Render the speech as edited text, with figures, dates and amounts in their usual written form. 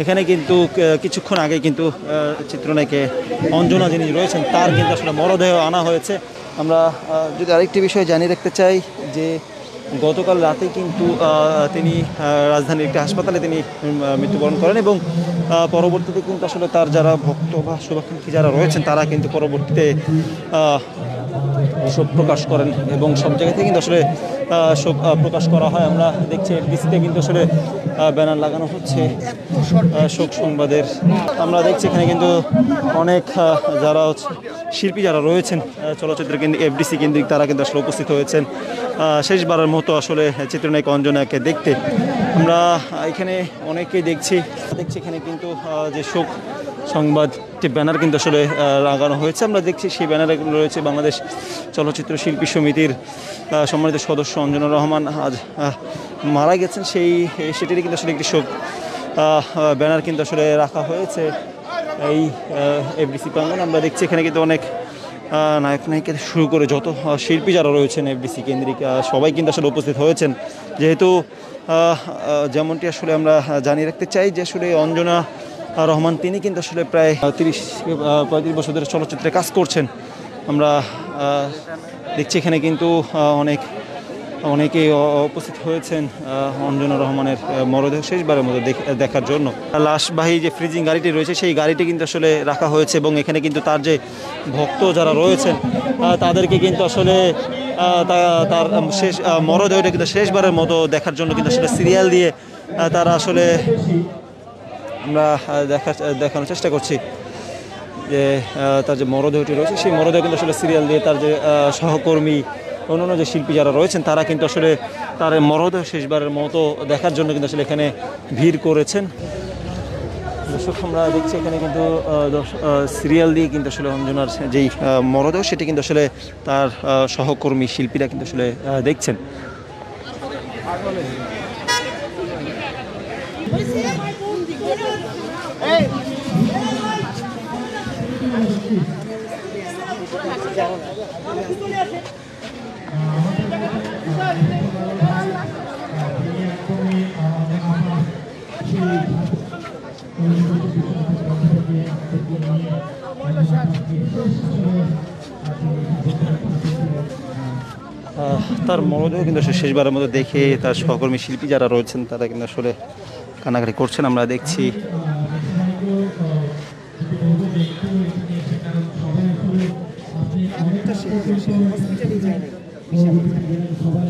এখানে কিন্তু কিছুক্ষণ আগে কিন্তু চিত্রনায়িকা অঞ্জনা যিনি রয়েছেন তার কিন্তু আসলে মরদেহ আনা হয়েছে। আমরা যদি আরেকটি বিষয় জানিয়ে রাখতে চাই যে গতকাল রাতে কিন্তু তিনি রাজধানীর একটি হাসপাতালে তিনি মৃত্যুবরণ করেন এবং পরবর্তীতে কিন্তু আসলে তার যারা ভক্ত বা শুভাকাঙ্ক্ষী যারা রয়েছেন তারা কিন্তু পরবর্তীতে শোক প্রকাশ করেন এবং সব জায়গা থেকে কিন্তু আসলে শোক প্রকাশ করা হয়। আমরা দেখছি এফডিসিতে কিন্তু আসলে ব্যানার লাগানো হচ্ছে শোক সংবাদের। আমরা দেখছি এখানে কিন্তু অনেক যারা শিল্পী যারা রয়েছেন চলচ্চিত্রের কিন্তু এফডিসি কেন্দ্রিক তারা কিন্তু আসলে উপস্থিত হয়েছেন শেষবারের মতো আসলে চিত্রনায়িকা অঞ্জনাকে দেখতে। আমরা এখানে অনেকেই দেখছি এখানে কিন্তু যে শোক সংবাদটি ব্যানার কিন্তু আসলে লাগানো হয়েছে। আমরা দেখছি সেই ব্যানারে রয়েছে বাংলাদেশ চলচ্চিত্র শিল্পী সমিতির সম্মানিত সদস্য অঞ্জনা রহমান আজ মারা গেছেন সেটিরই কিন্তু আসলে একটি শোক ব্যানার কিন্তু আসলে রাখা হয়েছে এই এফডিসি প্রাঙ্গণে। আমরা দেখছি এখানে কিন্তু অনেক নায়ক নায়িকা শুরু করে যত শিল্পী যারা রয়েছেন এফডিসি কেন্দ্রিক সবাই কিন্তু আসলে উপস্থিত হয়েছেন। যেহেতু যেমনটি আসলে আমরা জানিয়ে রাখতে চাই যে আসলে অঞ্জনা রহমান তিনি কিন্তু আসলে প্রায় 35 বছর ধরে চলচ্চিত্রে কাজ করছেন। আমরা দেখছি এখানে কিন্তু অনেকেই উপস্থিত হয়েছেন অঞ্জনা রহমানের মরদেহ শেষবারের মতো দেখার জন্য। লাশবাহী যে ফ্রিজিং গাড়িটি রয়েছে সেই গাড়িটি কিন্তু আসলে রাখা হয়েছে এবং এখানে কিন্তু তার যে ভক্ত যারা রয়েছেন তাদেরকে কিন্তু আসলে তার শেষ মরদেহটা কিন্তু শেষবারের মতো দেখার জন্য কিন্তু আসলে সিরিয়াল দিয়ে তারা আসলে আমরা দেখানোর চেষ্টা করছি যে তার যে মরদেহটি রয়েছে সেই মরদেহ কিন্তু আসলে সিরিয়াল দিয়ে তার যে সহকর্মী অন্যান্য যে শিল্পী যারা রয়েছেন তারা কিন্তু আসলে তার মরদেহ শেষবারের মতো দেখার জন্য কিন্তু আসলে এখানে ভিড় করেছেন। দর্শক আমরা দেখছি এখানে কিন্তু সিরিয়াল দিয়ে কিন্তু আসলে অঞ্জনার যেই মরদেহ সেটি কিন্তু আসলে তার সহকর্মী শিল্পীরা কিন্তু আসলে দেখছেন। তার মরদেহ কিন্তু শেষবারের মতো দেখে তার সহকর্মী শিল্পী যারা রয়েছেন তারা কিন্তু আসলে কান্নাকাটি করছেন। আমরা দেখছি সবাই